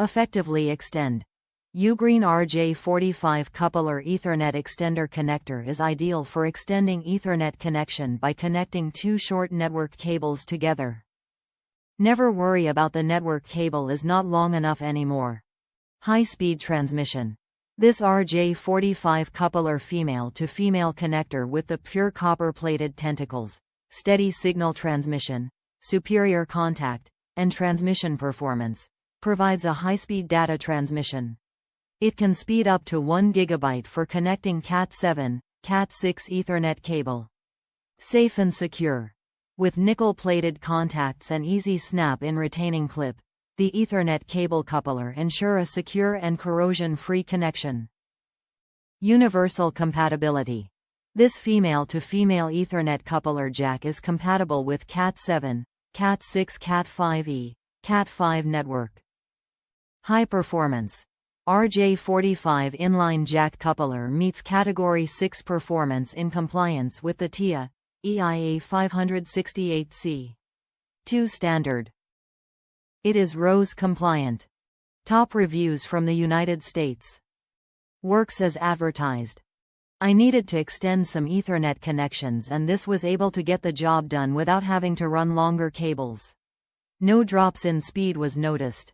Effectively extend. UGREEN RJ45 coupler Ethernet extender connector is ideal for extending Ethernet connection by connecting two short network cables together. Never worry about the network cable is not long enough anymore. High-speed transmission. This RJ45 coupler female-to-female connector with the pure copper-plated tentacles, steady signal transmission, superior contact, and transmission performance, provides a high-speed data transmission. It can speed up to 1 gigabite for connecting Cat7, Cat6 Ethernet cable. Safe and secure. With nickel-plated contacts and easy snap-in retaining clip, the Ethernet cable coupler ensure a secure and corrosion-free connection. Universal compatibility. This female-to-female Ethernet coupler jack is compatible with Cat7, Cat6 Cat5e, Cat5 network. High performance. RJ45 inline jack coupler meets Category 6 performance in compliance with the TIA, EIA 568C. 2 standard. It is RoHS compliant. Top reviews from the United States. Works as advertised. I needed to extend some Ethernet connections and this was able to get the job done without having to run longer cables. No drops in speed was noticed.